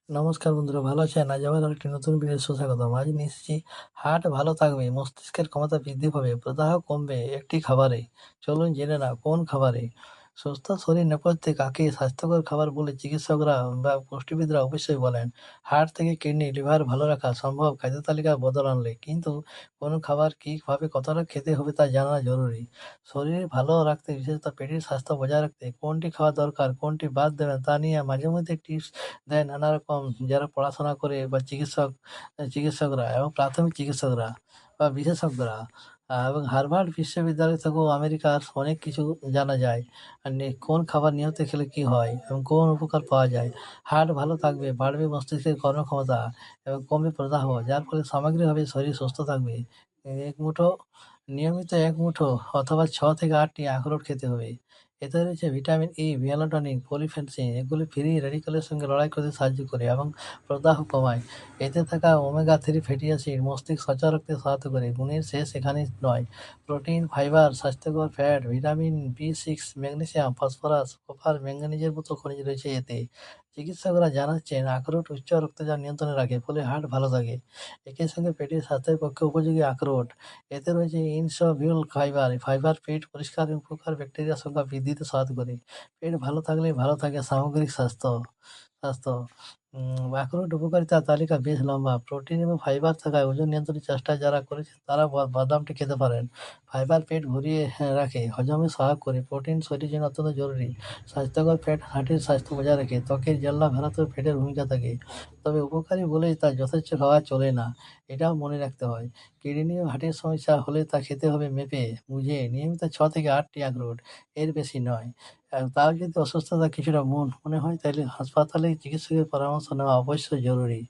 নমস্কার বন্ধুরা, ভালো আছেন? আজ আবার আরেকটি নতুন ভিডিও সুস্বাগতম। আজ নিয়ে এসেছি, হার্ট ভালো থাকবে, মস্তিষ্কের ক্ষমতা বৃদ্ধি পাবে, প্রদাহ কমবে একটি খাবারে। চলুন জেনে না কোন খাবারে। সুস্থ শরীর নেপথ্যে কাকে স্বাস্থ্যকর খাবার বলে চিকিৎসকরা বা পুষ্টিবিদরা অবশ্যই বলেন। হার্ট থেকে কিডনি, লিভার ভালো রাখা সম্ভব খাদ্য তালিকায় বদল আনলে, কিন্তু কোন খাবার কীভাবে কতটা খেতে হবে তা জানা জরুরি। শরীর ভালো রাখতে, বিশেষত পেটের স্বাস্থ্য বজায় রাখতে কোনটি খাওয়া দরকার, কোনটি বাদ দেবেন তা নিয়ে মাঝে মধ্যে টিপস দেয় নানা রকম যারা পড়াশোনা করে বা চিকিৎসকরা এবং প্রাথমিক চিকিৎসকরা বা বিশেষজ্ঞরা। এবং হার্ভার্ড বিশ্ববিদ্যালয় থেকেও আমেরিকার অনেক কিছু জানা যায়। আর কোন খাবার নিয়মিত খেলে কি হয় এবং কোন উপকার পাওয়া যায়। হার্ট ভালো থাকবে, বাড়বে মস্তিষ্কের কর্মক্ষমতা এবং কমবে প্রদাহ, যার ফলে সামগ্রিকভাবে শরীর সুস্থ থাকবে। এক মুঠো নিয়মিত এক মুঠো অথবা 6 থেকে 8টি আখরোট খেতে হবে। এতে রয়েছে ভিটামিন ই, মেলাটোনিন, পলিফেনসিন। এগুলি ফ্রি রেডিকেলের সঙ্গে লড়াই করতে সাহায্য করে এবং প্রদাহ কমায়। এতে থাকা ওমেগা-3 ফ্যাটি অ্যাসিড মস্তিষ্ক সচল রাখতে সহায়তা করে। গুণের শেষ এখানেই নয়। প্রোটিন, ফাইবার, স্বাস্থ্যকর ফ্যাট, ভিটামিন বি6, ম্যাগনেসিয়াম, ফসফরাস, কপার, ম্যাঙ্গানিজের মতো খনিজ রয়েছে এতে। চিকিৎসকরা জানাচ্ছেন আখরোট উচ্চ রক্তচাপ নিয়ন্ত্রণে রাখে, ফলে হার্ট ভালো থাকে। একই সঙ্গে পেটের স্বাস্থ্যের পক্ষে উপযোগী আখরোট। এতে রয়েছে ইনসলভিবল ফাইবার। ফাইবার পেট পরিষ্কার এবং উপকার ব্যাকটেরিয়ার সংখ্যা বৃদ্ধিতে সহায়তা করে। পেট ভালো থাকলে ভালো থাকে সামগ্রিক স্বাস্থ্য। আখরোট উপকারিতার তালিকা বেশ লম্বা। প্রোটিন এবং ফাইবার থাকায় ওজন নিয়ন্ত্রণের চেষ্টা যারা করেছেন তারা বাদামটি খেতে পারেন। ফাইবার পেট ভরিয়ে রাখে, হজমে সহায়ক করে। প্রোটিন শরীরের জন্য অত্যন্ত জরুরি। স্বাস্থ্যকর ফ্যাট হার্টের স্বাস্থ্য বজায় রাখে। ত্বকের জ্বালা ভারাতেও ফ্যাটের ভূমিকা থাকে। তবে উপকারী বলেই তা যথেচ্ছ খাওয়া চলে না, এটাও মনে রাখতে হয়। কিডনি ও হার্টের সমস্যা হলে তা খেতে হবে মেপে বুঝে। নিয়মিত 6 থেকে 8টি আখরোট, এর বেশি নয়। তাও যদি অসুস্থতা কিছুটা মনে হয়, তাহলে হাসপাতালে চিকিৎসকের পরামর্শ নেওয়া অবশ্যই জরুরি।